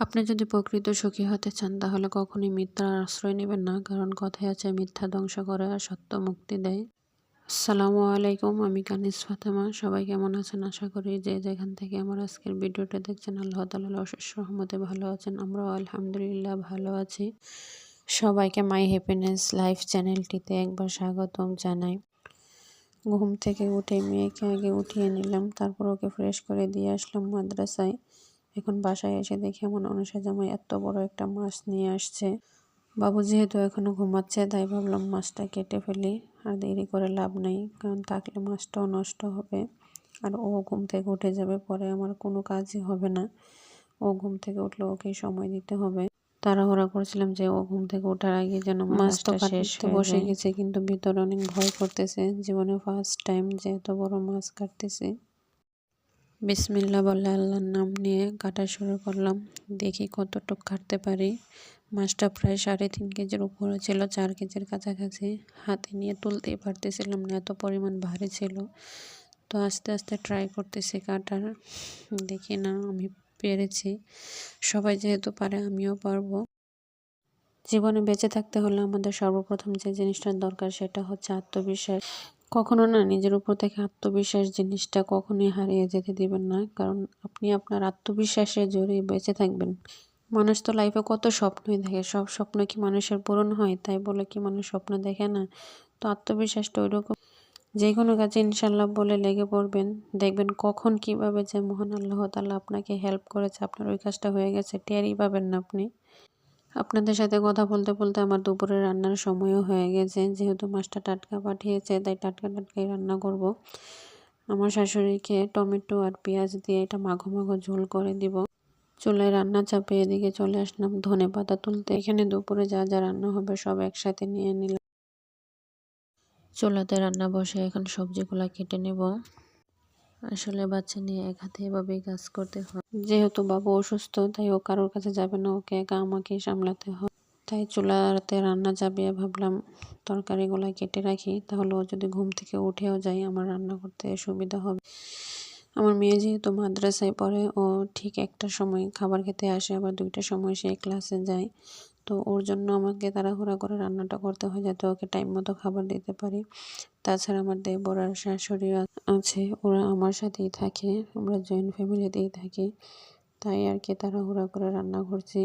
আপনি যদি প্রকৃত সুখী হতে চান তাহলে কখনোই মিথ্যার আশ্রয় নেবেন না, কারণ কথায় আছে মিথ্যা ধ্বংস করে আর সত্য মুক্তি দেয়। আসসালামু আলাইকুম, আমি কানিজ ফাতেমা। সবাই কেমন আছেন? আশা করি যে যেখান থেকে আমার আজকের ভিডিওটা দেখছেন আল্লাহ তাআলার অশেষ রহমতে ভালো আছেন। আমরাও আলহামদুলিল্লাহ ভালো আছি। সবাইকে মাই হ্যাপিনেস লাইফ চ্যানেলটিতে একবার স্বাগতম জানাই। ঘুম থেকে উঠে মেয়েকে আগে উঠিয়ে নিলাম, তারপর ওকে ফ্রেশ করে দিয়ে আসলাম মাদ্রাসায়। এখন বাসায় এসে দেখি আমার অনুষা জামাই এত বড় একটা মাছ নিয়ে আসছে। বাবু যেহেতু এখনো ঘুমাচ্ছে তাই ভাবলাম মাছটা কেটে ফেলি, আর দেরি করে লাভ নেই, কারণ থাকলে মাছটাও নষ্ট হবে আর ও ঘুম থেকে উঠে যাবে, পরে আমার কোনো কাজই হবে না। ও ঘুম থেকে উঠলে ওকেই সময় দিতে হবে। তাড়াহুড়া করছিলাম যে ও ঘুম থেকে ওঠার আগে যেন মাছ তো কাটতে বসে গেছে, কিন্তু ভিতরে অনেক ভয় করতেছে। জীবনে ফার্স্ট টাইম যে এত বড় মাছ কাটতেছি। বিসমিল্লাহ বলে আল্লাহর নাম নিয়ে কাটা শুরু করলাম। দেখি কতটুক কাটতে পারি। মাছটা প্রায় 3.5 কেজির উপরে ছিল, 4 কেজির কাছাকাছি। হাতে নিয়ে তুলতেই পারতেছিলাম না, এত পরিমাণ ভারী ছিল। তো আস্তে আস্তে ট্রাই করতেছি কাটার। দেখি না আমি পেরেছি। সবাই যেহেতু পারে আমিও পারবো। জীবনে বেঁচে থাকতে হলে আমাদের সর্বপ্রথম যে জিনিসটার দরকার সেটা হচ্ছে আত্মবিশ্বাস। কখনো না নিজের উপর থেকে আত্মবিশ্বাস জিনিসটা কখনোই হারিয়ে যেতে দিবেন না, কারণ আপনি আপনার আত্মবিশ্বাসের জোরেই বেঁচে থাকবেন। মানুষ তো লাইফে কত স্বপ্নই দেখে, সব স্বপ্ন কি মানুষের পূরণ হয়? তাই বলে কি মানুষ স্বপ্ন দেখে না? তো আত্মবিশ্বাসটা ওইরকম, যে কোনো কাজে ইনশাল্লাহ বলে লেগে পড়বেন। দেখবেন কখন কিভাবে যে মহান আল্লাহ তাআলা আপনাকে হেল্প করেছে, আপনার ওই কাজটা হয়ে গেছে, টেরই পাবেন না আপনি। আপনাদের সাথে কথা বলতে বলতে আমার দুপুরে রান্নার সময়ও হয়ে গেছে। যেহেতু মাছটা টাটকা পাঠিয়েছে তাই টাটকা টাটকাই রান্না করব। আমার শাশুড়িকে টমেটো আর পেঁয়াজ দিয়ে এটা মাখো মাখো ঝোল করে দিব। চুলায় রান্না চাপিয়ে এদিকে চলে আসলাম ধনেপাতা তুলতে। এখানে দুপুরে যা যা রান্না হবে সব একসাথে নিয়ে নিলাম। চুলাতে রান্না বসে এখন সবজিগুলা কেটে নেব। আসলে বাচ্চা নিয়ে এক হাতে এভাবেই কাজ করতে হয়। যেহেতু বাবু অসুস্থ তাই ও কারোর কাছে যাবে না, ওকে একা আমাকেই সামলাতে হয়। তাই চুলাতে রান্না চাপিয়ে ভাবলাম তরকারিগুলো কেটে রাখি, তাহলে ও যদি ঘুম থেকে উঠেও যায় আমার রান্না করতে সুবিধা হবে। আমার মেয়ে যেহেতু মাদ্রাসায় পড়ে, ও ঠিক 1টার সময় খাবার খেতে আসে, আবার 2টার সময় সে ক্লাসে যায়। তো ওর জন্য আমাকে তাড়াহুড়া করে রান্নাটা করতে হয় যাতে ওকে টাইম মতো খাবার দিতে পারি। তাছাড়া আমার দেবর আর শাশুড়ি আছে, ওরা আমার সাথেই থাকে, আমরা জয়েন্ট ফ্যামিলিতেই থাকি। তাই আর কি তাড়াহুড়া করে রান্না করছি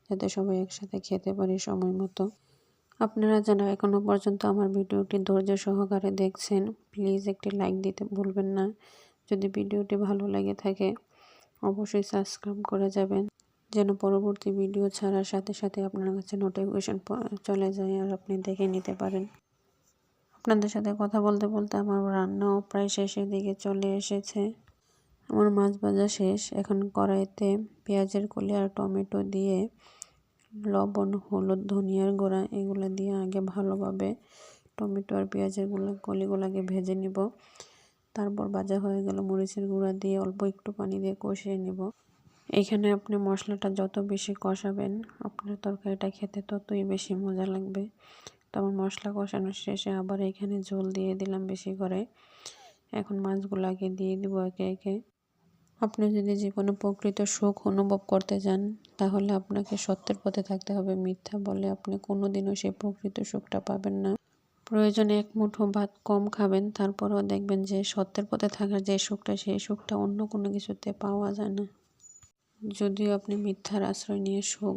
যাতে সবাই একসাথে খেতে পারি সময় মতো। আপনারা যারা এখনো পর্যন্ত আমার ভিডিওটি ধৈর্য সহকারে দেখছেন, প্লিজ একটি লাইক দিতে ভুলবেন না। যদি ভিডিওটি ভালো লেগে থাকে অবশ্যই সাবস্ক্রাইব করে যাবেন, যেন পরবর্তী ভিডিও ছাড়ার সাথে সাথে আপনার কাছে নোটিফিকেশন চলে যায় আর আপনি দেখে নিতে পারেন। আপনাদের সাথে কথা বলতে বলতে আমার রান্নাও প্রায় শেষের দিকে চলে এসেছে। আমার মাছ ভাজা শেষ। এখন কড়াইতে পেঁয়াজের কলি আর টমেটো দিয়ে লবণ, হলুদ, ধনিয়ার গুঁড়া এগুলো দিয়ে আগে ভালোভাবে টমেটো আর পেঁয়াজের কলিগুলোকে ভেজে নিব। তারপর ভাজা হয়ে গেল মরিচের গুঁড়া দিয়ে অল্প একটু পানি দিয়ে কষিয়ে নিব। এখানে আপনি মশলাটা যত বেশি কষাবেন আপনার তরকারিটা খেতে ততই বেশি মজা লাগবে। তো আমার মশলা কষানোর শেষে আবার এখানে ঝোল দিয়ে দিলাম বেশি করে। এখন মাছগুলোকে দিয়ে দিব একে একে। আপনি যদি জীবনে প্রকৃত সুখ অনুভব করতে চান তাহলে আপনাকে সত্যের পথে থাকতে হবে। মিথ্যা বলে আপনি কোনোদিনও সেই প্রকৃত সুখটা পাবেন না। প্রয়োজনে এক মুঠো ভাত কম খাবেন, তারপরেও দেখবেন যে সত্যের পথে থাকার যে সুখটা সেই সুখটা অন্য কোনো কিছুতে পাওয়া যায় না। যদিও আপনি মিথ্যার আশ্রয় নিয়ে সুখ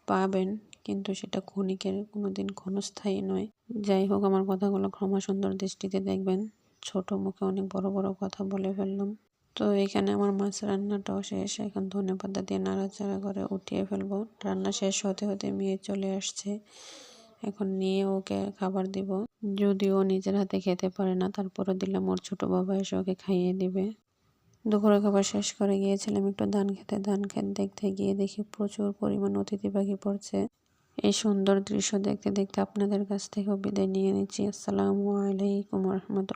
পাবেন, কিন্তু সেটা ক্ষণিকের, কোনোদিন ক্ষণস্থায়ী নয়। যাই হোক, আমার কথাগুলো ক্ষমা সুন্দর দৃষ্টিতে দেখবেন। ছোট মুখে অনেক বড় বড় কথা বলে ফেললাম। তো এখানে আমার মাছ রান্নাটাও শেষ। এখন ধনেপাতা দিয়ে নাড়াচাড়া করে উঠিয়ে ফেলবো। রান্না শেষ হতে হতে মেয়ে চলে আসছে, এখন নিয়ে ওকে খাবার দিব। যদিও নিজের হাতে খেতে পারে না, তারপরে দিলাম ওর ছোট বাবা এসে ওকে খাইয়ে দিবে। দুপুরে খাবার শেষ করে গিয়েছিলাম একটু ধান খেতে। ধান খেত দেখতে গিয়ে দেখি প্রচুর পরিমাণ অতিথি পাখি পড়ছে। এই সুন্দর দৃশ্য দেখতে দেখতে আপনাদের কাছ থেকেও বিদায় নিয়ে নিচ্ছি। আসসালামু আলাইকুম রহমতুল্লাহ।